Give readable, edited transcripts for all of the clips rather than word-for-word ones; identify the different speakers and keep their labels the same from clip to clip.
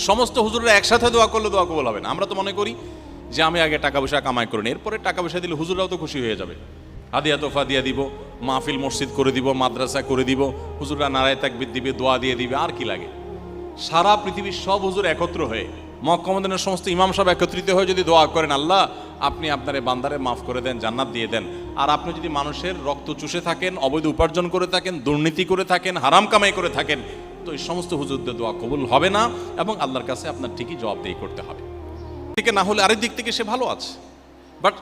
Speaker 1: সমস্ত হুজুররা একসাথে দোয়া করলে দোয়া কবুল হবে না। আমরা তো মনে করি যে আমি আগে টাকা পয়সা কামাই করে নিই, এরপরে টাকা পয়সা দিলে হুজুররাও তো খুশি হয়ে যাবে, হাদিয়া তোফা দিয়ে দিব, মাহফিল মসজিদ করে দিব, মাদ্রাসা করে দিব, হুজুররা নারায়ে তাকবীর দিবে, দোয়া দিয়ে দিবে, আর কি লাগে। সারা পৃথিবীর সব হুজুর একত্র হয়ে, মক্কা মদিনার সমস্ত ইমাম সাহেব একত্রিত হয়ে যদি দোয়া করেন, আল্লাহ আপনি আপনার এই বান্দারে মাফ করে দেন, জান্নাত দিয়ে দেন, আর আপনি যদি মানুষের রক্ত চুষে থাকেন, অবৈধ উপার্জন করে থাকেন, দুর্নীতি করে থাকেন, হারাম কামাই করে থাকেন, তো এই সমস্ত হুজুরদের দোয়া কবুল হবে না এবং আল্লাহর কাছে আপনার ঠিকই জবাবদেহি করতে হবে। থেকে না হলে আরেক দিক থেকে সে ভালো আছে, বাট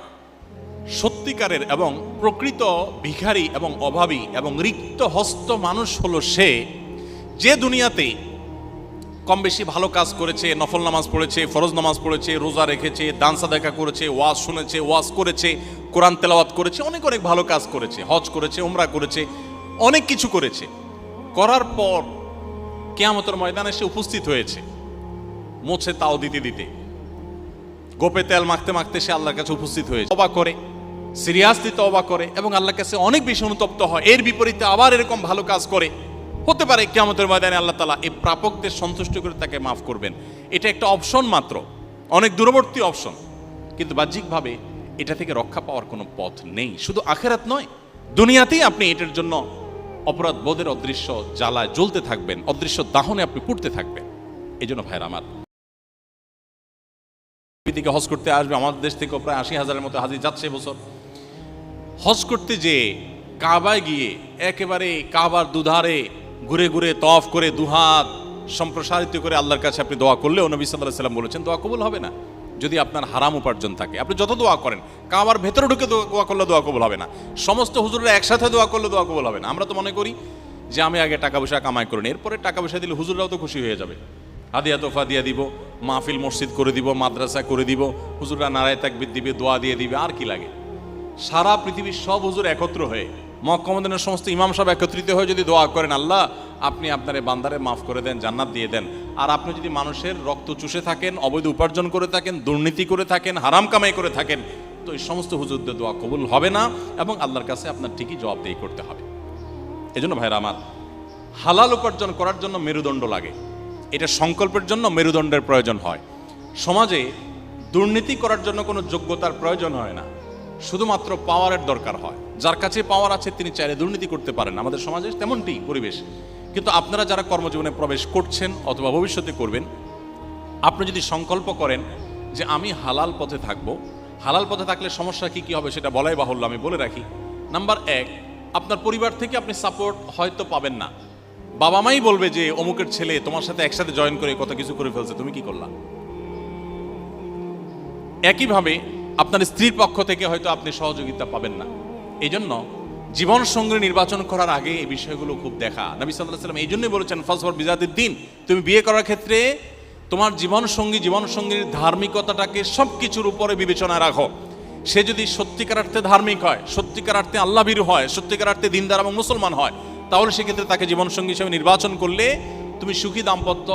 Speaker 1: সত্যিকারের এবং প্রকৃত ভিখারি এবং অভাবী এবং রিক্ত হস্ত মানুষ হলো সে, যে দুনিয়াতে কম বেশি ভালো কাজ করেছে, নফল নামাজ পড়েছে, ফরজ নামাজ পড়েছে, রোজা রেখেছে, দান সাদাকা করেছে, ওয়াজ শুনেছে, ওয়াজ করেছে, কোরআন তেলাওয়াত করেছে, অনেক অনেক ভালো কাজ করেছে, হজ করেছে, উমরা করেছে, অনেক কিছু করেছে, করার পর কিয়ামতের ময়দানে সে উপস্থিত হয়েছে, মোছে তাও দিতে দিতে, গোপে তেল মাখতে মাখতে সে আল্লাহর কাছে উপস্থিত হয়েছে, তওবা করে, সিরিয়াসলি তওবা করে এবং আল্লাহর কাছে অনেক বেশি অনুতপ্ত হয়। এর বিপরীতে আবার এরকম ভালো কাজ করে, হতে পারে কিয়ামতের ময়দানে আল্লাহ তাআলা এই প্রাপকদের সন্তুষ্ট করে তাকে মাফ করবেন। এটা একটা অপশন মাত্র, অনেক দূরবর্তী অপশন, কিন্তু বাহ্যিকভাবে এটা থেকে রক্ষা পাওয়ার কোনো পথ নেই। শুধু আখিরাত নয়, দুনিয়াতেই আপনি এটার জন্য অপরাধ বোধের অদৃশ্য জ্বালায় জ্বলতে থাকবেন, অদৃশ্য দাহনে আপনি পুড়তে থাকবেন। এই জন্য ভাইরা আমার, থেকে হজ করতে আসবে, আমাদের দেশ থেকে প্রায় 80,000-এর মতো হাজি যাচ্ছে বছর। হজ করতে যে কাবায় গিয়ে একেবারে কাবার দুধারে ঘুরে ঘুরে তওয়াফ করে দুহাত সম্প্রসারিত করে আল্লাহর কাছে আপনি দোয়া করলেও নবী সাল্লাল্লাহু আলাইহি ওয়াসাল্লাম বলেছেন দোয়া কবুল হবে না যদি আপনার হারাম উপার্জন থাকে। আপনি যত দোয়া করেন, কাবার ভেতরে ঢুকে দোয়া করলে দোয়া কবুল হবে না, সমস্ত হুজুররা একসাথে দোয়া করলে দোয়া কবুল হবে না। আমরা তো মনে করি যে আমি আগে টাকা পয়সা কামাই করে নিই, এরপরে টাকা পয়সা দিলে হুজুররাও তো খুশি হয়ে যাবে, হাদিয়া তোফা দিয়ে দিব, মাহফিল মসজিদ করে দিব, মাদ্রাসা করে দিব, হুজুররা নারায়ে তাকবীর দিবে, দোয়া দিয়ে দিবে, আর কি লাগে। সারা পৃথিবীর সব হুজুর একত্র হয়ে, মক্কা মদিনার সমস্ত ইমাম সাহেব একত্রিত হয়ে যদি দোয়া করেন, আল্লাহ আপনি আপনার এই বান্দারে মাফ করে দেন, জান্নাত দিয়ে দেন, আর আপনি যদি মানুষের রক্ত চুষে থাকেন, অবৈধ উপার্জন করে থাকেন, দুর্নীতি করে থাকেন, হারাম কামাই করে থাকেন, তো এই সমস্ত হুজুরদের দোয়া কবুল হবে না এবং আল্লাহর কাছে আপনার ঠিকই জবাবদেহি করতে হবে। এজন্য ভাইরা আমার, হালাল উপার্জন করার জন্য মেরুদণ্ড লাগে, এটা সংকল্পের জন্য মেরুদণ্ডের প্রয়োজন হয়। সমাজে দুর্নীতি করার জন্য কোনো যোগ্যতার প্রয়োজন হয় না, শুধুমাত্র পাওয়ারের দরকার হয়। যার কাছে পাওয়ার আছে তিনি চাইলে দুর্নীতি করতে পারেন, আমাদের সমাজে তেমনটি পরিবেশ। কিন্তু আপনারা যারা কর্মজীবনে প্রবেশ করছেন অথবা ভবিষ্যতে করবেন, আপনি যদি সংকল্প করেন যে আমি হালাল পথে থাকবো, হালাল পথে থাকলে সমস্যা কি হবে সেটা বলাই বাহুল্য, আমি বলে রাখি। নাম্বার 1, আপনার পরিবার থেকে আপনি সাপোর্ট হয়তো পাবেন না, বাবা মাই বলবে যে অমুকের ছেলে তোমার সাথে একসাথে জয়েন করে কত কিছু করে ফেলছে, তুমি কি করলা। একইভাবে আপনার স্ত্রীর পক্ষ থেকে হয়তো আপনি সহযোগিতা পাবেন না। এই জন্য জীবন সঙ্গী নির্বাচন করার আগে এই বিষয়গুলো খুব দেখা। নবী সাল্লাল্লাহু আলাইহি ওয়াসাল্লাম এই জন্যই বলেছেন ফাসফর বিজাতিদ দ্বীন, তুমি বিয়ে করার ক্ষেত্রে তোমার জীবন সঙ্গীর ধার্মিকতাটাকে সব কিছুর উপরে বিবেচনায় রাখো। সে যদি সত্যিকার অর্থে ধার্মিক হয়, সত্যিকার অর্থে আল্লাহভীরু হয়, সত্যিকার অর্থে দিনদার এবং মুসলমান হয়, তাহলে সেক্ষেত্রে তাকে জীবন সঙ্গী হিসেবে নির্বাচন করলে তুমি সুখী দাম্পত্য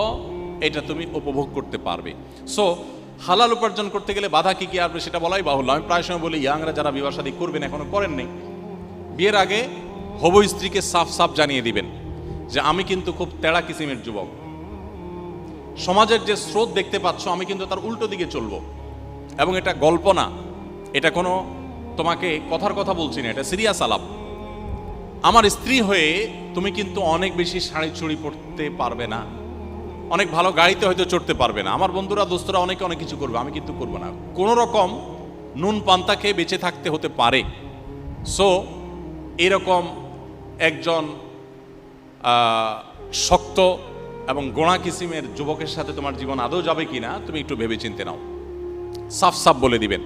Speaker 1: এটা তুমি উপভোগ করতে পারবে। সো হালাল উপার্জন করতে গেলে বাধা কি কি আসবে সেটা বলাই বাহুল্য। আমি প্রায় সময় বলি, ইয়াংরা যারা বিবাহ শাদী করবেন, এখনো করেন নাই, বিয়ের আগে হবু স্ত্রীকে সাফ সাফ জানিয়ে দিবেন যে আমি কিন্তু খুব তেড়া কিসিমের যুবক, সমাজের যে স্রোত দেখতে পাচ্ছ আমি কিন্তু তার উল্টো দিকে চলবো, এবং এটা গল্প না, এটা কোনো তোমাকে কথার কথা বলছি না, এটা সিরিয়াস আলাপ। আমার স্ত্রী হয়ে তুমি কিন্তু অনেক বেশি শাড়ি চুড়ি পরতে পারবে না, অনেক ভালো গাড়িতে হয়তো চড়তে পারবে না, আমার বন্ধুরা দোস্তরা অনেকে অনেক কিছু করবে, আমি কিন্তু করবো না, কোনো রকম নুন পান্তা খেয়ে বেঁচে থাকতে হতে পারে। সো এরকম একজন শক্ত এবং গোড়া কিসিমের যুবকের সাথে তোমার জীবন আদৌ যাবে কিনা তুমি একটু ভেবে চিন্তে নাও। সাফ সাফ বলে দিবেন,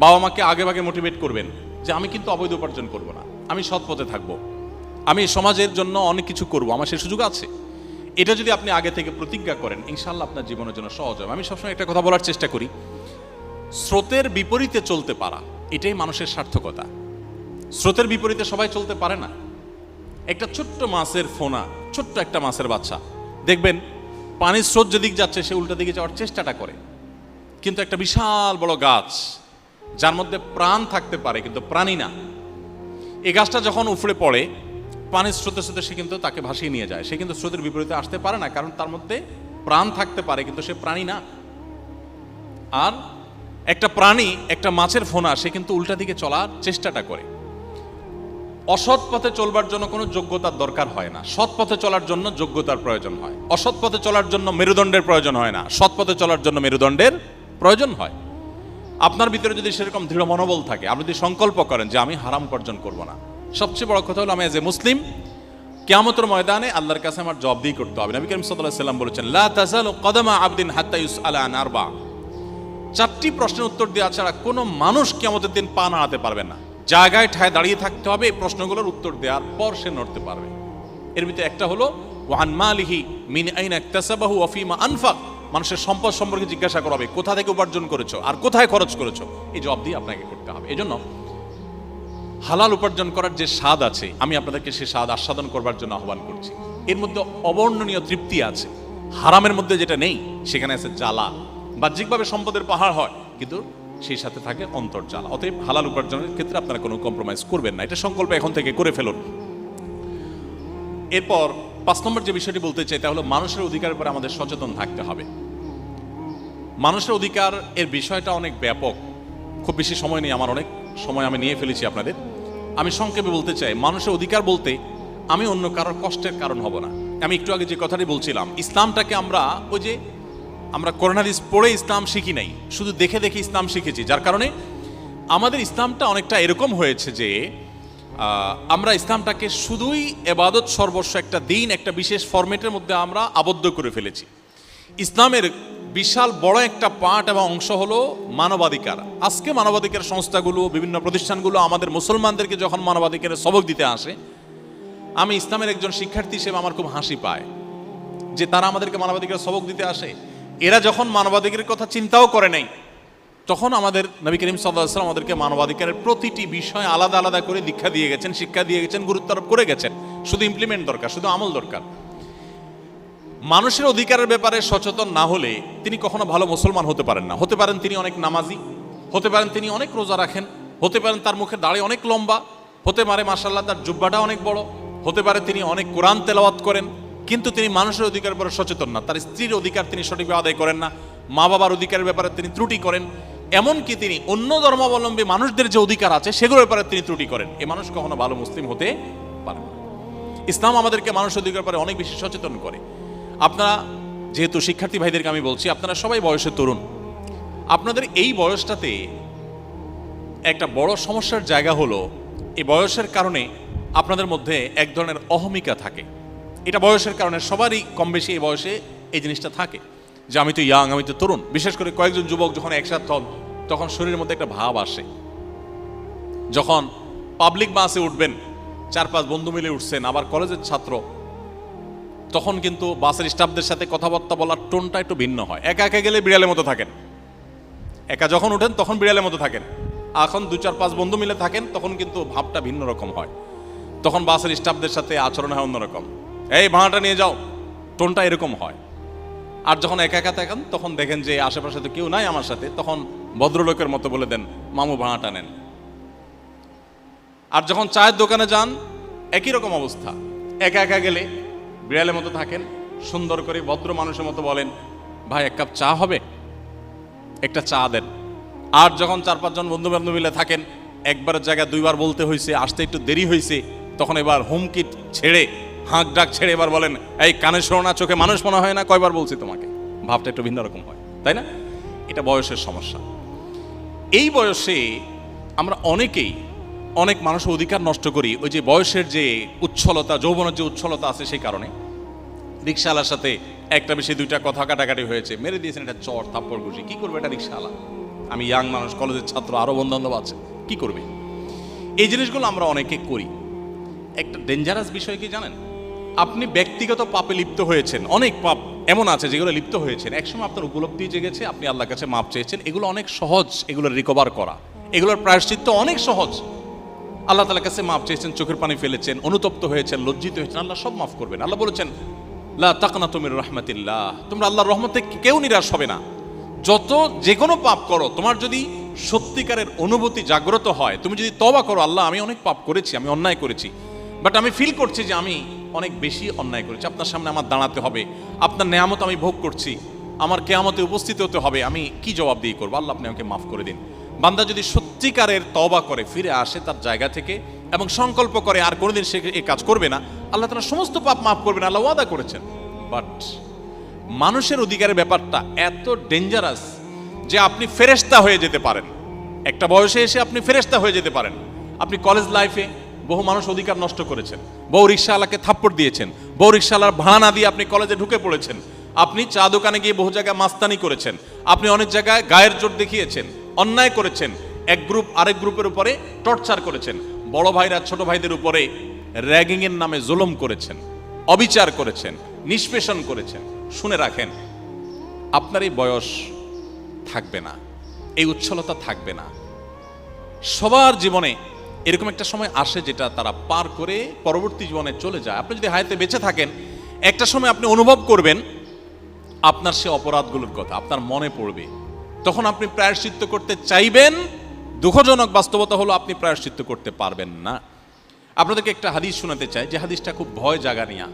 Speaker 1: বাবা মাকে আগে ভাগে মোটিভেট করবেন যে আমি কিন্তু অবৈধ উপার্জন করব না, আমি সৎ পথে থাকবো, আমি সমাজের জন্য অনেক কিছু করব, আমার সে সুযোগ আছে। এটা যদি আপনি আগে থেকে প্রতিজ্ঞা করেন, ইনশাল্লাহ আপনার জীবনের জন্য সহজ হবে। আমি সবসময় একটা কথা বলার চেষ্টা করি, স্রোতের বিপরীতে চলতে পারা এটাই মানুষের সার্থকতা। স্রোতের বিপরীতে সবাই চলতে পারে না। একটা ছোট্ট মাছের ফোনা, ছোট্ট একটা মাছের বাচ্চা, দেখবেন পানির স্রোত যেদিক যাচ্ছে সে উল্টা দিকে যাওয়ার চেষ্টাটা করে, কিন্তু একটা বিশাল বড় গাছ যার মধ্যে প্রাণ থাকতে পারে কিন্তু প্রাণী না, এই গাছটা যখন উফড়ে পড়ে পানির স্রোতের সাথে সে কিন্তু তাকে ভাসিয়ে নিয়ে যায়, সে কিন্তু স্রোতের বিপরীতে আসতে পারে না, কারণ তার মধ্যে প্রাণ থাকতে পারে কিন্তু সে প্রাণী না। আর একটা প্রাণী, একটা মাছের ফোনা, সে কিন্তু উল্টা দিকে চলার চেষ্টাটা করে। অসৎ পথে চলবার জন্য কোনো যোগ্যতার দরকার হয় না, সৎ পথে চলার জন্য যোগ্যতার প্রয়োজন হয়। অসৎ পথে চলার জন্য মেরুদণ্ডের প্রয়োজন হয় না, সৎ পথে চলার জন্য মেরুদণ্ডের প্রয়োজন হয়। আপনার ভিতরে যদি সেরকম দৃঢ় মনোবল থাকে, আপনি যদি সংকল্প করেন যে আমি হারাম উপার্জন করব না, সবচেয়ে বড় কথা হলো আমি এজ এ মুসলিম কিয়ামতের ময়দানে আল্লাহর কাছে আমার জবাবদিহি করতে হবে। নবী করিম সাল্লাল্লাহু আলাইহি ওয়াসাল্লাম বলেছেন, লা তাযালু কদামা আবদিন হাত্তা ইউসআলা আন আরবা। 4টি প্রশ্নের উত্তর দেওয়া ছাড়া কোনো মানুষ কিয়ামতের দিন পা নাড়াতে পারবে না। জায়গায় ঠায় দাঁড়িয়ে থাকতে হবে, এই প্রশ্নগুলোর উত্তর দেওয়ার পর সে নড়তে পারবে। এর ভিতরে একটা হলো ওয়ান মালিহি মিন আইনা ইকতাসাবাহু ওয়া ফিমা আনফাক। মানুষের সম্পদ সম্পর্কে জিজ্ঞাসা করা হবে, কোথা থেকে উপার্জন করেছো আর কোথায় খরচ করেছো, এই জবাব দিয়ে আপনাকে করতে হবে। এজন্য হালাল উপার্জন করার যে স্বাদ আছে, আমি আপনাদেরকে সে স্বাদ আস্বাদন করবার জন্য আহ্বান করছি। এর মধ্যে অবর্ণনীয় তৃপ্তি আছে। হারামের মধ্যে যেটা নেই সেখানে আছে জ্বালা। বাহ্যিকভাবে সম্পদের পাহাড় হয়, কিন্তু সেই সাথে থাকে অন্তর্জ্বালা। অতএব হালাল উপার্জনের ক্ষেত্রে আপনারা কোনো কম্প্রোমাইজ করবেন না, এটা সংকল্প এখন থেকে করে ফেলুন। এরপর 5 নম্বর যে বিষয়টি বলতে চাই তা হলো মানুষের অধিকারের উপরে আমাদের সচেতন থাকতে হবে। মানুষের অধিকার এর বিষয়টা অনেক ব্যাপক, খুব বেশি সময় নেই, আমার অনেক সময় আমি নিয়ে ফেলেছি আপনাদের। আমি সংক্ষেপে বলতে চাই, মানুষের অধিকার বলতে আমি অন্য কারোর কষ্টের কারণ হব না। আমি একটু আগে যে কথাটি বলছিলাম, ইসলামটাকে আমরা কোরআন হাদিস পড়ে ইসলাম শিখি নাই, শুধু দেখে দেখে ইসলাম শিখেছি, যার কারণে আমাদের ইসলামটা অনেকটা এরকম হয়েছে যে আমরা ইসলামটাকে শুধুই ইবাদত সর্বস্ব একটা দিন, একটা বিশেষ ফরম্যাটের মধ্যে আমরা আবদ্ধ করে ফেলেছি। ইসলামের বিশাল বড় একটা পার্ট এবং অংশ হলো মানবাধিকার। আজকে মানবাধিকার সংস্থাগুলো, বিভিন্ন প্রতিষ্ঠানগুলো আমাদের মুসলমানদেরকে যখন মানবাধিকারের সবক দিতে আসে, আমি ইসলামের একজন শিক্ষার্থী হিসেবে আমার খুব হাসি পায় যে তারা আমাদেরকে মানবাধিকার সবক দিতে আসে। এরা যখন মানবাধিকারের কথা চিন্তাও করে নাই, তখন আমাদের নবী করিম সাল্লাল্লাহু আলাইহি ওয়াসাল্লাম আমাদেরকে মানবাধিকারের প্রতিটি বিষয় আলাদা আলাদা করে দীক্ষা দিয়ে গেছেন, শিক্ষা দিয়ে গেছেন, গুরুত্ব আরোপ করে গেছেন। শুধু ইমপ্লিমেন্ট দরকার, শুধু আমল দরকার। মানুষের অধিকারের ব্যাপারে সচেতন না হলে তিনি কখনো ভালো মুসলমান হতে পারেন না। হতে পারেন তিনি অনেক নামাজি, হতে পারেন তিনি অনেক রোজা রাখেন, হতে পারেন তার মুখের দাড়ি অনেক লম্বা, হতে পারে মাশাআল্লাহ তার জুব্বাটা অনেক বড়, হতে পারে তিনি অনেক কোরআন তেলাওয়াত করেন, কিন্তু তিনি মানুষের অধিকারের ব্যাপারে সচেতন না। তার স্ত্রীর অধিকার তিনি সঠিকভাবে আদায় করেন না, মা বাবার অধিকারের ব্যাপারে তিনি ত্রুটি করেন, এমনকি তিনি অন্য ধর্মাবলম্বী মানুষদের যে অধিকার আছে সেগুলোর ব্যাপারে তিনি ত্রুটি করেন। এ মানুষ কখনো ভালো মুসলিম হতে পারে না। ইসলাম আমাদেরকে মানুষের অধিকারের ব্যাপারে অনেক বেশি সচেতন করে। আপনারা যেহেতু শিক্ষার্থী ভাইদেরকে আমি বলছি, আপনারা সবাই বয়সে তরুণ, আপনাদের এই বয়সটাতে একটা বড় সমস্যার জায়গা হলো এই বয়সের কারণে আপনাদের মধ্যে এক ধরনের অহমিকা থাকে। এটা বয়সের কারণে সবারই কম বেশি এই বয়সে এই জিনিসটা থাকে যে আমি তো ইয়াং, আমি তো তরুণ। বিশেষ করে কয়েকজন যুবক যখন একসাথে হন তখন শরীরের মধ্যে একটা ভাব আসে। যখন পাবলিক বাসে উঠবেন, 4-5 বন্ধু মিলে উঠছেন, আবার কলেজের ছাত্র, তখন কিন্তু বাসের স্টাফদের সাথে কথাবার্তা বলার টোনটা একটু ভিন্ন হয়। একা একা গেলে বিড়ালের মতো থাকেন, একা যখন উঠেন তখন বিড়ালের মতো থাকেন, এখন 2-4-5 বন্ধু মিলে থাকেন তখন কিন্তু ভাবটা ভিন্ন রকম হয়। তখন বাসের স্টাফদের সাথে আচরণ হয় অন্যরকম, এই ভাড়াটা নিয়ে যাও, টোনটা এরকম হয়। আর যখন একা একা থাকেন তখন দেখেন যে আশেপাশে তো কেউ নাই আমার সাথে, তখন ভদ্রলোকের মতো বলে দেন, মামু ভাড়াটা নেন। আর যখন চায়ের দোকানে যান একই রকম অবস্থা, একা একা গেলে বিড়ালের মতো থাকেন, সুন্দর করে ভদ্র মানুষের মতো বলেন, ভাই 1 কাপ চা হবে, একটা চা দেন। আর যখন 4-5 জন বন্ধু বান্ধব মিলে থাকেন, একবারের জায়গায় 2বার বলতে হয়েছে, আসতে একটু দেরি হয়েছে, তখন এবার হুমকি ছেড়ে, হাঁক ডাক ছেড়ে এবার বলেন, এই কানে শোনো না, চোখে মানুষ মনে হয় না, কয়বার বলছি তোমাকে। ভাবটা একটু ভিন্ন রকম হয়, তাই না? এটা বয়সের সমস্যা। এই বয়সে আমরা অনেকেই অনেক মানুষের অধিকার নষ্ট করি, ওই যে বয়সের যে উচ্ছলতা, যৌবনের যে উচ্ছলতা আছে সেই কারণে। রিক্সাওয়ালার সাথে একটা বেশি 2টা কথা কাটাকাটি হয়েছে, মেরে দিয়েছেন একটা চর থাপ্পড় ঘুষি। কি করবে এটা রিক্সাওয়ালা? আমি ইয়াং মানুষ, কলেজের ছাত্র, আরো বন্ধু বান্ধব আছে, কি করবে? এই জিনিসগুলো আমরা অনেকে করি। একটা ডেঞ্জারাস বিষয় কি জানেন? আপনি ব্যক্তিগত পাপে লিপ্ত হয়েছেন, অনেক পাপ এমন আছে যেগুলো লিপ্ত হয়েছেন, একসময় আপনার উপলব্ধি জেগেছে, আপনি আল্লাহর কাছে মাপ চেয়েছেন, এগুলো অনেক সহজ, এগুলো রিকভার করা, এগুলোর প্রায়শ্চিত্ত অনেক সহজ। আল্লাহ তাআলার কাছে মাপ চেয়েছেন, চোখের পানি ফেলেছেন, অনুতপ্ত হয়েছেন, লজ্জিত হয়েছেন, আল্লাহ সব মাফ করবেন। আল্লাহ বলেছেন, লা তাকনাতু মির রাহমাতিল্লাহ, তোমরা আল্লাহর রহমত থেকে কেউ নিরাশ হবে না। যত যে কোনো পাপ করো, তোমার যদি সত্যিকারের অনুভূতি জাগ্রত হয়, তুমি যদি তওবা করো, আল্লাহ আমি অনেক পাপ করেছি, আমি অন্যায় করেছি, বাট আমি ফিল করছি যে আমি অনেক বেশি অন্যায় করেছি, আপনার সামনে আমার দাঁড়াতে হবে, আপনার নেয়ামত আমি ভোগ করছি, আমার কেয়ামতে উপস্থিত হতে হবে, আমি কি জবাব দিয়ে করবো? আল্লাহ আপনি আমাকে মাফ করে দিন। বান্দা যদি সত্যিকারের তওবা করে, ফিরে আসে তার জায়গা থেকে এবং সংকল্প করে আর কোনোদিন সে এই কাজ করবে না, আল্লাহ তাআলা সমস্ত পাপ মাফ করবেন, আল্লাহ ওয়াদা করেছেন। বাট মানুষের অধিকারের ব্যাপারটা এত ডেঞ্জারাস যে আপনি ফেরেশতা হয়ে যেতে পারেন, একটা বয়সে এসে আপনি ফেরেশতা হয়ে যেতে পারেন। আপনি কলেজ লাইফে বহু মানুষ অধিকার নষ্ট করেছেন, বহু রিক্সাওয়ালাকে থাপ্পড় দিয়েছেন, বহু রিক্সাওয়ালার ভাড়া না দিয়ে আপনি কলেজে ঢুকে পড়েছেন, আপনি চা দোকানে গিয়ে বহু জায়গায় মাস্তানি করেছেন, আপনি অনেক জায়গায় গায়ের জোর দেখিয়েছেন, অন্যায় করেছেন, এক গ্রুপ আরেক গ্রুপের উপরে টর্চার করেছেন, বড় ভাইরা ছোট ভাইদের উপরে র্যাগিং এর নামে জুলুম করেছেন, অবিচার করেছেন, নিষ্পেষণ করেছেন। শুনে রাখেন, আপনার এই বয়স থাকবে না, এই উচ্ছলতা থাকবে না। সবার জীবনে এরকম একটা সময় আসে যেটা তারা পার করে পরবর্তী জীবনে চলে যায়। আপনি যদি হায়াতে বেঁচে থাকেন, একটা সময় আপনি অনুভব করবেন আপনার সে অপরাধগুলোর কথা আপনার মনে পড়বে, তখন আপনি প্রায়শ্চিত্ত করতে চাইবেন। দুঃখজনক বাস্তবতা হলো আপনি প্রায়শ্চিত্ত করতে পারবেন না। আপনাদেরকে একটা হাদিস শোনাতে চাই, যে হাদিসটা খুব ভয় জাগানিয়া,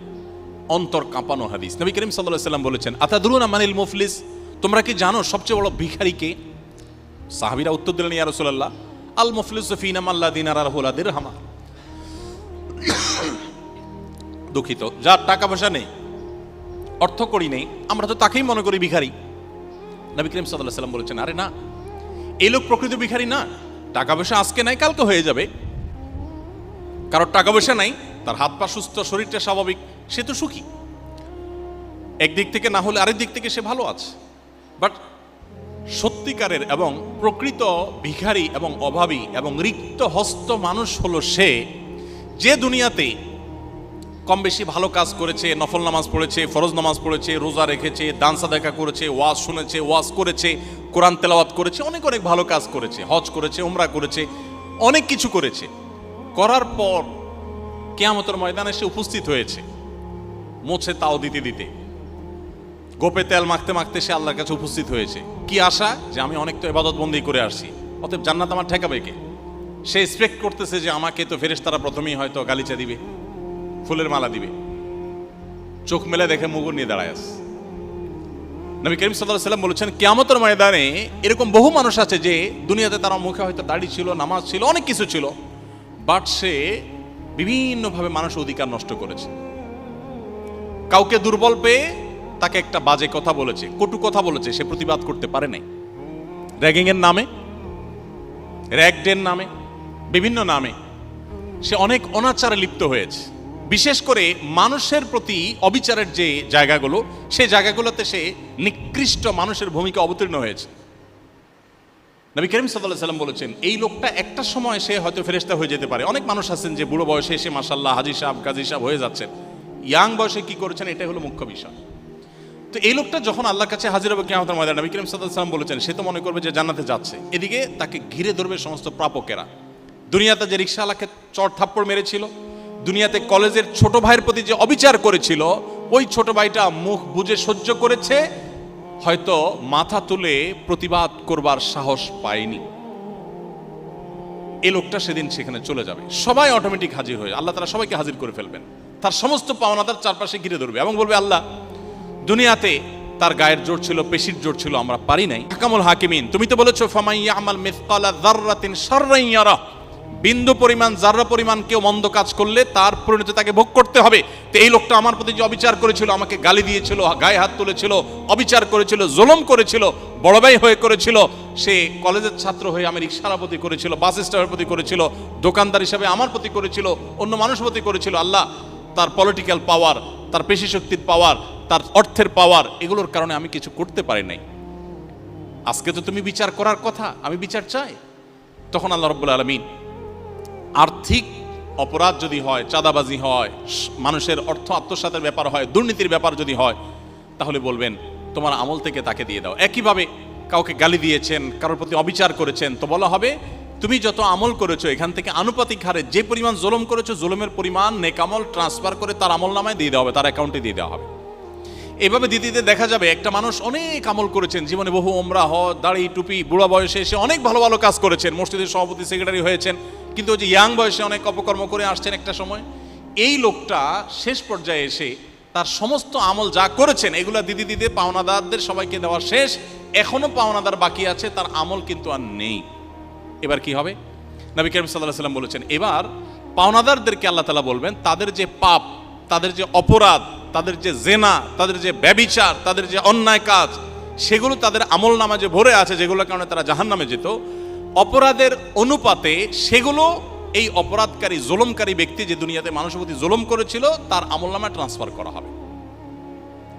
Speaker 1: অন্তর কাঁপানো হাদিস। নবী করিম সাল্লাল্লাহু আলাইহি ওয়াসাল্লাম বলেছেন, আতাদরুনা মানিল মুফলিস, তোমরা কি জানো সবচেয়ে বড় ভিখারি কে? সাহাবীরা উত্তর দিলেন, ইয়া রাসূলুল্লাহ, আল মুফলিসু ফিনা মান লা দিনার লাহু ওয়া লা দিরহাম। দুঃখিত, যার টাকা পয়সা নেই, অর্থ করি নেই, আমরা তো তাকেই মনে করি ভিখারি। নবী করিম সাল্লাল্লাহু আলাইহি ওয়াসাল্লাম বলেছেন, আরে না, এই লোক প্রকৃত ভিখারি না। টাকা পয়সা আজকে নাই, কালকে হয়ে যাবে। কারোর টাকা পয়সা নাই, তার হাত পা সুস্থ, শরীরটা স্বাভাবিক, সে তো সুখী। একদিক থেকে না হলে আরেক দিক থেকে সে ভালো আছে। বাট সত্যিকারের এবং প্রকৃত ভিখারি এবং অভাবী এবং রিক্ত হস্ত মানুষ হলো সে, যে দুনিয়াতে কম বেশি ভালো কাজ করেছে, নফল নামাজ পড়েছে, ফরজ নামাজ পড়েছে, রোজা রেখেছে, দান সাদাকা করেছে, ওয়াজ শুনেছে, ওয়াজ করেছে, কোরআন তেলাওয়াত করেছে, অনেক অনেক ভালো কাজ করেছে, হজ করেছে, উমরা করেছে, অনেক কিছু করেছে। করার পর কিয়ামতের ময়দানে সে উপস্থিত হয়েছে, মোছে তাও দিতে দিতে, গোপে তেল মাখতে মাখতে সে আল্লাহর কাছে উপস্থিত হয়েছে। কি আশা? যে আমি অনেক তো ইবাদত বন্দেগী করে আসছি, অতএব জান্নাত আমার ঠেকাবে কে? সে এক্সপেক্ট করতেছে যে আমাকে তো ফেরেশতারা প্রথমেই হয়তো গালিচা দিবে, ফুলের মালা দিবে। চোখ মেলে দেখে মুগুর নিয়ে দাঁড়ায় আছে। নবী করিম সাল্লাল্লাহু আলাইহি ওয়াসাল্লাম বলেছেন, কিয়ামতের ময়দানে এরকম বহু মানুষ আছে যে দুনিয়াতে তার মুখে হয়তো দাড়ি ছিল, নামাজ ছিল, অনেক কিছু ছিল, বাট সে বিভিন্নভাবে মানুষের অধিকার নষ্ট করেছে। কাউকে দুর্বল পেয়ে তাকে একটা বাজে কথা বলেছে, কটু কথা বলেছে, সে প্রতিবাদ করতে পারে নাই। র্যাগিং এর নামে, র্যাগডের নামে, বিভিন্ন নামে সে অনেক অনাচারে লিপ্ত হয়েছে। বিশেষ করে মানুষের প্রতি অবিচারের যে জায়গাগুলো, সেই জায়গাগুলোতে সে নিকৃষ্ট মানুষের ভূমিকা অবতীর্ণ হয়েছে। নবী করিম সাল্লাল্লাহু আলাইহি ওয়াসাল্লাম বলেছেন, এই লোকটা একটা সময় সে হয়তো ফেরেশতা হয়ে যেতে পারে। অনেক মানুষ আছেন যে বুড়ো বয়সে এসে মাশাআল্লাহ হাজী সাহেব, গাজী সাহেব হয়ে যাচ্ছেন, ইয়াং বয়সে কি করেছেন এটাই হলো মুখ্য বিষয়। তো এই লোকটা যখন আল্লাহর কাছে হাজির হবে কিয়ামতের ময়দানে, নবী করিম সাল্লাল্লাহু আলাইহি ওয়াসাল্লাম বলেছেন, সে তো মনে করবে যে জান্নাতে যাচ্ছে, এদিকে তাকে ঘিরে ধরবে সমস্ত প্রাপকেরা। দুনিয়াতে যে রিকশাওয়ালাকে চড় থাপ্পড় মেরেছিল, দুনিয়াতে কলেজের ছোট ভাইয়ের প্রতি যে অবিচার করেছিল, ওই ছোট ভাইটা মুখ বুজে সহ্য করেছে, হয়তো মাথা তুলে প্রতিবাদ করবার সাহস পায়নি। এই লোকটা সেদিন সেখানে চলে যাবে, সবাই অটোমেটিক হাজির হয়ে, আল্লাহ তাআলা সবাইকে হাজির করে ফেলবেন, তার সমস্ত পাওনা তার চারপাশে ঘিরে ধরবে এবং বলবে, আল্লাহ, দুনিয়াতে তার গায়ের জোর ছিল, পেশির জোর ছিল, আমরা পারি নাই। হাকামুল হাকিমিন, তুমি তো বলেছো ফামান ইয়ামাল মিসকালা যাররাতিন শাররান ইয়ারা, বিন্দু পরিমাণ, যাররা পরিমাণ কেউ মন্দ কাজ করলে তার পরিণতি তাকে ভোগ করতে হবে। তো এই লোকটা আমার প্রতি যে অবিচার করেছিল, আমাকে গালি দিয়েছিল, গায়ে হাত তুলেছিল, অবিচার করেছিল, জুলুম করেছিল, বড় ভাই হয়ে করেছিল, সে কলেজের ছাত্র হয়ে আমি রিকশার প্রতি করেছিল, বাস স্ট্যান্ডের প্রতি করেছিল, দোকানদার হিসাবে আমার প্রতি করেছিল, অন্য মানুষের প্রতি করেছিল। আল্লাহ, তার পলিটিক্যাল পাওয়ার, তার পেশি শক্তির পাওয়ার, তার অর্থের পাওয়ার, এগুলোর কারণে আমি কিছু করতে পারি নাই। আজকে তো তুমি বিচার করার কথা, আমি বিচার চাই। তখন আল্লাহ রাব্বুল আলামিন আর্থিক অপরাধ যদি হয়, চাঁদাবাজি হয়, মানুষের অর্থ আত্মসাতের ব্যাপার হয়, দুর্নীতির ব্যাপার যদি হয়, তাহলে বলবেন তোমার আমল থেকে তাকে দিয়ে দাও। একইভাবে কাউকে গালি দিয়েছেন, কারোর প্রতি অবিচার করেছেন, তো বলা হবে তুমি যত আমল করেছো এখান থেকে আনুপাতিক হারে যে পরিমাণ জুলুম করেছো, জুলুমের পরিমাণ নেক আমল ট্রান্সফার করে তার আমল নামায় দিয়ে দেওয়া হবে, তার অ্যাকাউন্টে দিয়ে দেওয়া হবে। এভাবে দিতে দিতে দেখা যাবে একটা মানুষ অনেক আমল করেছেন, জীবনে বহু ওমরা, হজ, দাড়ি, টুপি, বুড়া বয়সে এসে অনেক ভালো ভালো কাজ করেছেন, মসজিদের সভাপতি, সেক্রেটারি হয়েছেন, কিন্তু ওই যে ইয়াং বয়সে অনেক অপকর্ম করে আসছেন একটা সময়, এই লোকটা শেষ পর্যায়ে এসে তার সমস্ত আমল যা করেছেন এগুলা দিদি দিদি পাওনাদারদের সবাইকে দেওয়া শেষ, এখনো পাওনাদার বাকি আছে, তার আমল কিন্তু আর নেই। এবার কি হবে? নবী করিম সাল্লাল্লাহু আলাইহি ওয়াসাল্লাম বলেছেন, এবার পাওনাদারদেরকে আল্লাহ তাআলা বলবেন তাদের যে পাপ, তাদের যে অপরাধ, তাদের যে জেনা, তাদের যে ব্যভিচার, তাদের যে অন্যায় কাজ, সেগুলো তাদের আমল নামা যে ভরে আছে, যেগুলোর কারণে তারা জাহান্নামে যেত, অপরাধের অনুপাতে সেগুলো এই অপরাধকারী জুলুমকারী ব্যক্তি যে দুনিয়াতে মানুষের প্রতি জুলুম করেছিল তার আমল নামায় ট্রান্সফার করা হবে।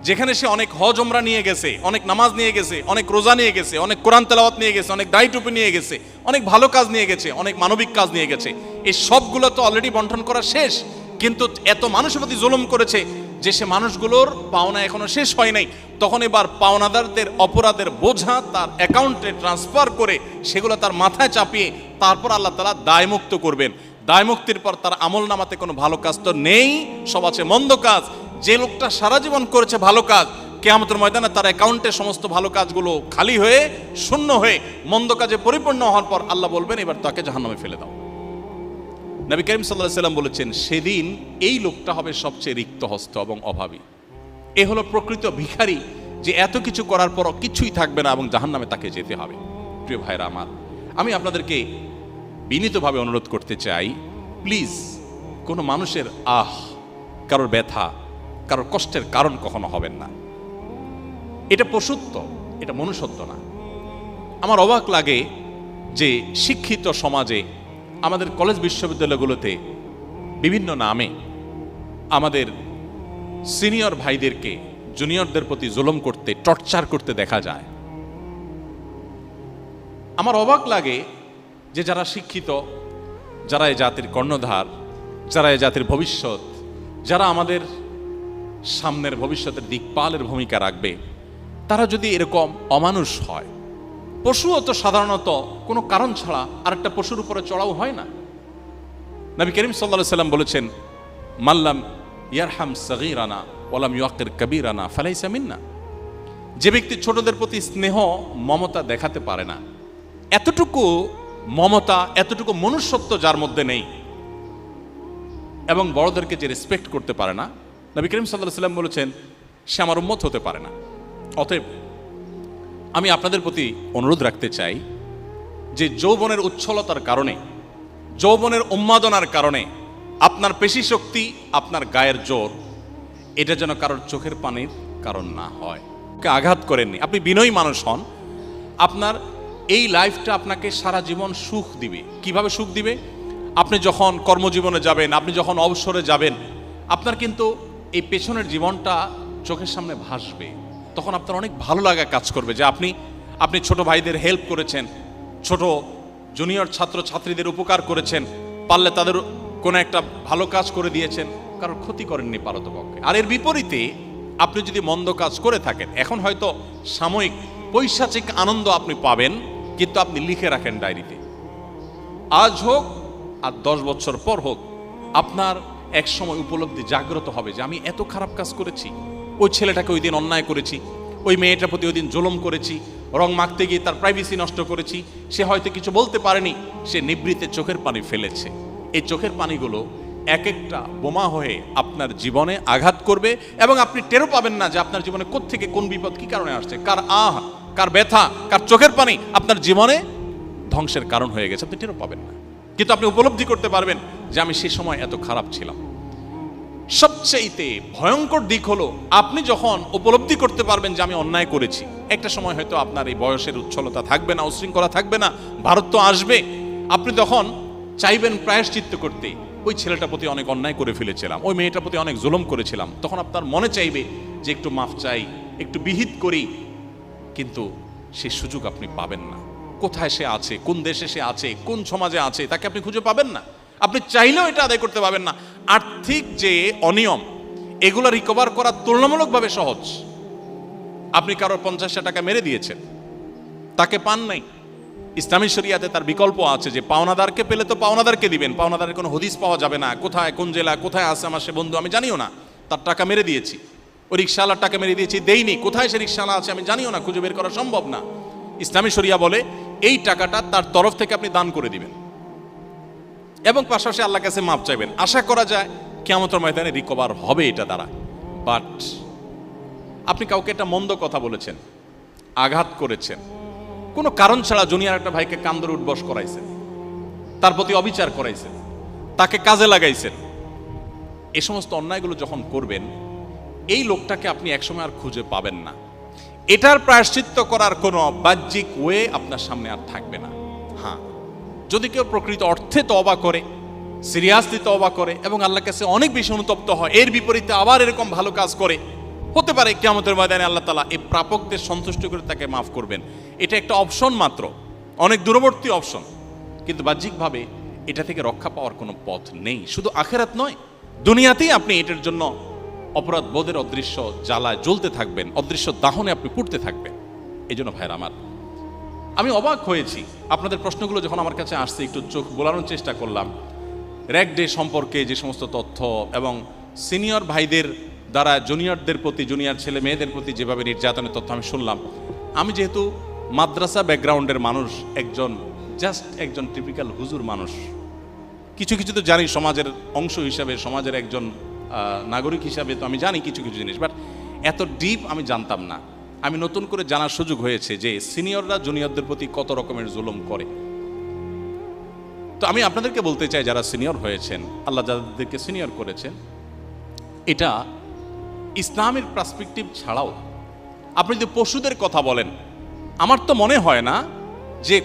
Speaker 1: যেখানে সে অনেক হজ ওমরা নিয়ে গেছে, অনেক নামাজ নিয়ে গেছে, অনেক রোজা নিয়ে গেছে, অনেক কোরআন তেলাওয়াত নিয়ে গেছে, অনেক দাড়ি টুপি নিয়ে গেছে, অনেক ভালো কাজ নিয়ে গেছে, অনেক মানবিক কাজ নিয়ে গেছে, এই সবগুলো তো অলরেডি বন্টন করা শেষ। কিন্তু এত মানুষের প্রতি জুলুম করেছে যে সে মানুষগুলোর পাওনা এখনো শেষ হয় নাই। তখন এবার পাওনাদারদের অপরাধের বোঝা তার অ্যাকাউন্টে ট্রান্সফার করে সেগুলো তার মাথায় চাপিয়ে তারপর আল্লাহ তাআলা দায়মুক্ত করবেন। দায়মুক্তির পর তার আমল নামাতে কোনো ভালো কাজ তো নেই, সব আছে মন্দ কাজ। যে লোকটা সারা জীবন করেছে ভালো কাজ, কিয়ামতের ময়দানে তার অ্যাকাউন্টে সমস্ত ভালো কাজগুলো খালি হয়ে শূন্য হয়ে মন্দ কাজে পরিপূর্ণ হওয়ার পর আল্লাহ বলবেন এবার তাকে জাহান্নামে ফেলে দাও। নবী করিম সাল্লাল্লাহু আলাইহি ওয়াসাল্লাম বলেছেন সেদিন এই লোকটা হবে সবচেয়ে রিক্ত হস্ত এবং অভাবী। এ হলো প্রকৃত ভিখারি, যে এত কিছু করার পরও কিছুই থাকবে না এবং জাহান্নামে তাকে যেতে হবে। প্রিয় ভাইরা আমার, আমি আপনাদেরকে বিনীতভাবে অনুরোধ করতে চাই, প্লিজ কোনো মানুষের কারোর ব্যথা, কারোর কষ্টের কারণ কখনো হবেন না। এটা পশুত্ব, এটা মনুষ্যত্ব না। আমার অবাক লাগে যে শিক্ষিত সমাজে আমাদের কলেজ বিশ্ববিদ্যালয়গুলোতে বিভিন্ন নামে আমাদের সিনিয়র ভাইদেরকে জুনিয়রদের প্রতি জুলুম করতে, টর্চার করতে দেখা যায়। আমার অবাক লাগে যে যারা শিক্ষিত, যারা এই জাতির কর্ণধার, যারা এই জাতির ভবিষ্যৎ, যারা আমাদের সামনের ভবিষ্যতের দিকপালের ভূমিকা রাখবে, তারা যদি এরকম অমানুষ হয়। পশুও তো সাধারণত কোনো কারণ ছাড়া আরেকটা পশুর উপরে চড়াও হয় না। নবী করিম সাল্লাল্লাহু আলাইহি ওয়াসাল্লাম বলেছেন, মাল্লাম ইয়ারহাম সাগীরানা ওয়ালাম ইউকির কবীরানা ফালাইসা মিন্না। যে ব্যক্তি ছোটদের প্রতি স্নেহ মমতা দেখাতে পারে না, এতটুকু মমতা, এতটুকু মনুষ্যত্ব যার মধ্যে নেই, এবং বড়দেরকে যে রেসপেক্ট করতে পারে না, নবী করিম সাল্লাল্লাহু আলাইহি ওয়াসাল্লাম বলেছেন সে আমার উম্মত হতে পারে না। অতএব আমি আপনাদের প্রতি অনুরোধ রাখতে চাই যে যৌবনের উচ্ছলতার কারণে, যৌবনের উন্মাদনার কারণে আপনার পেশি শক্তি, আপনার গায়ের জোর, এটা যেন কারোর চোখের পানির কারণ না হয়। আঘাত করেননি, আপনি বিনয়ী মানুষ হন। আপনার এই লাইফটা আপনাকে সারা জীবন সুখ দিবে। কিভাবে সুখ দিবে? আপনি যখন কর্মজীবনে যাবেন, আপনি যখন অবসরে যাবেন, আপনার কিন্তু এই পেছনের জীবনটা চোখের সামনে ভাসবে। তখন আপনার অনেক ভালো লাগা কাজ করবে যে আপনি ছোট ভাইদের হেল্প করেছেন, ছোট জুনিয়র ছাত্র ছাত্রীদের উপকার করেছেন, পারলে তাদের কোনো একটা ভালো কাজ করে দিয়েছেন, কারোর ক্ষতি করেননি পারতপক্ষে। আর এর বিপরীতে আপনি যদি মন্দ কাজ করে থাকেন, এখন হয়তো সাময়িক পৈশাচিক আনন্দ আপনি পাবেন, কিন্তু আপনি লিখে রাখেন ডায়েরিতে, আজ হোক আর 10 বছর পর হোক, আপনার এক সময় উপলব্ধি জাগ্রত হবে যে আমি এত খারাপ কাজ করেছি, ওই ছেলেটাকে ওই দিন অন্যায় করেছি, ওই মেয়েটার প্রতি ওই দিন জুলুম করেছি, রং মাখতে গিয়ে তার প্রাইভেসি নষ্ট করেছি, সে হয়তো কিছু বলতে পারেনি, সে নিবৃতে চোখের পানি ফেলেছে। এই চোখের পানিগুলো এক একটা বোমা হয়ে আপনার জীবনে আঘাত করবে এবং আপনি টেরও পাবেন না যে আপনার জীবনে কোত্থেকে কোন বিপদ কি কারণে আসছে, কার ব্যথা, কার চোখের পানি আপনার জীবনে ধ্বংসের কারণ হয়ে গেছে, আপনি টেরও পাবেন না। কিন্তু আপনি উপলব্ধি করতে পারবেন যে আমি সে সময় এত খারাপ ছিলাম। সবচেয়ে ভয়ঙ্কর দিক হলো আপনি যখন উপলব্ধি করতে পারবেন যে আমি অন্যায় করেছি। একটা সময় হয়তো আপনার এই বয়সের উচ্ছলতা থাকবে না, উশৃঙ্খলা থাকবে না, ভারত আসবে, আপনি তখন চাইবেন প্রায়শ্চিত্ত করতে। ওই ছেলেটার প্রতি অনেক অন্যায় করে ফেলেছিলাম, ওই মেয়েটার প্রতি অনেক জুলুম করেছিলাম, তখন আপনার মনে চাইবে যে একটু মাফ চাই, একটু বিহিত করি, কিন্তু সে সুযোগ আপনি পাবেন না। কোথায় সে আছে, কোন দেশে সে আছে, কোন সমাজে আছে, তাকে আপনি খুঁজে পাবেন না। আপনি চাইলেও এটা আদায় করতে পারবেন না। আর্থিক যে অনিয়ম, এগুলো রিকভার করা তুলনামূলকভাবে সহজ। আপনি কারোর 50,000 টাকা মেরে দিয়েছেন, তাকে পান নাই, ইসলামী শরিয়াতে তার বিকল্প আছে যে পাওনাদারকে পেলে তো পাওনাদারকে দিবেন, পাওনাদারের কোনো হদিস পাওয়া যাবে না, কোথায় কোন জেলা কোথায় আছে আমার সে বন্ধু আমি জানিও না, তার টাকা মেরে দিয়েছি। ওই রিক্সাওয়ালার টাকা মেরে দিয়েছি, দেইনি, কোথায় সে রিক্সাওয়ালা আছে আমি জানিও না, খুঁজে বের করা সম্ভব না। ইসলামী শরিয়া বলে এই টাকাটা তার তরফ থেকে আপনি দান করে দিবেন এবং পাশাপাশি আল্লাহর কাছে মাপ চাইবেন। আশা করা যায় কিয়ামতের ময়দানে রিকভার হবে এটা দ্বারা। বাট আপনি কাউকে একটা মন্দ কথা বলেছেন, আঘাত করেছেন, কোনো কারণ ছাড়া জুনিয়র একটা ভাইকে কান ধরে উঠবস করাইছেন, তার প্রতি অবিচার করাইছেন, তাকে কাজে লাগাইছেন, এই সমস্ত অন্যায়গুলো যখন করবেন, এই লোকটাকে আপনি একসময় আর খুঁজে পাবেন না। এটার প্রায়শ্চিত্ত করার কোনো বাহ্যিক ওয়ে আপনার সামনে আর থাকবে না। হ্যাঁ, যদি কেউ প্রকৃত অর্থে তওবা করে, সিরিয়াসলি তওবা করে এবং আল্লাহর কাছে অনেক বেশি অনুতপ্ত হয়, এর বিপরীতে আবার এরকম ভালো কাজ করে, হতে পারে কিয়ামতের ময়দানে আল্লাহ তাআলা এই প্রাপকদের সন্তুষ্ট করে তাকে মাফ করবেন। এটা একটা অপশন মাত্র, অনেক দূরবর্তী অপশন, কিন্তু বাহ্যিকভাবে এটা থেকে রক্ষা পাওয়ার কোনো পথ নেই। শুধু আখিরাত নয়, দুনিয়াতেই আপনি এটার জন্য অপরাধ বোধের অদৃশ্য জ্বালায় জ্বলতে থাকবেন, অদৃশ্য দাহনে আপনি পুড়তে থাকবেন। এই জন্য ভাইরা আমার, আমি অবাক হয়েছি আপনাদের প্রশ্নগুলো যখন আমার কাছে আসছে, একটু চোখ বোলানোর চেষ্টা করলাম। র্যাগ ডে সম্পর্কে যে সমস্ত তথ্য এবং সিনিয়র ভাইদের দ্বারা জুনিয়রদের প্রতি, জুনিয়র ছেলে মেয়েদের প্রতি যেভাবে নির্যাতনের তথ্য আমি শুনলাম, আমি যেহেতু মাদ্রাসা ব্যাকগ্রাউন্ডের মানুষ, একজন টিপিক্যাল হুজুর মানুষ, কিছু কিছু তো জানি সমাজের অংশ হিসাবে, সমাজের একজন নাগরিক হিসাবে তো আমি জানি কিছু কিছু জিনিস, বাট এত ডিপ আমি জানতাম না। আমি নতুন করে জানার সুযোগ হয়েছে যে সিনিয়ররা জুনিয়রদের প্রতি কত রকমের জুলুম করে। তো আমি আপনাদেরকে বলতে চাই, যারা সিনিয়র হয়েছেন, আল্লাহ যাদেরকে সিনিয়র করেছেন, এটা ইসলামের পার্সপেক্টিভ ছাড়াও আপনি যদি পশুদের কথা বলেন, আমার তো মনে হয় না যে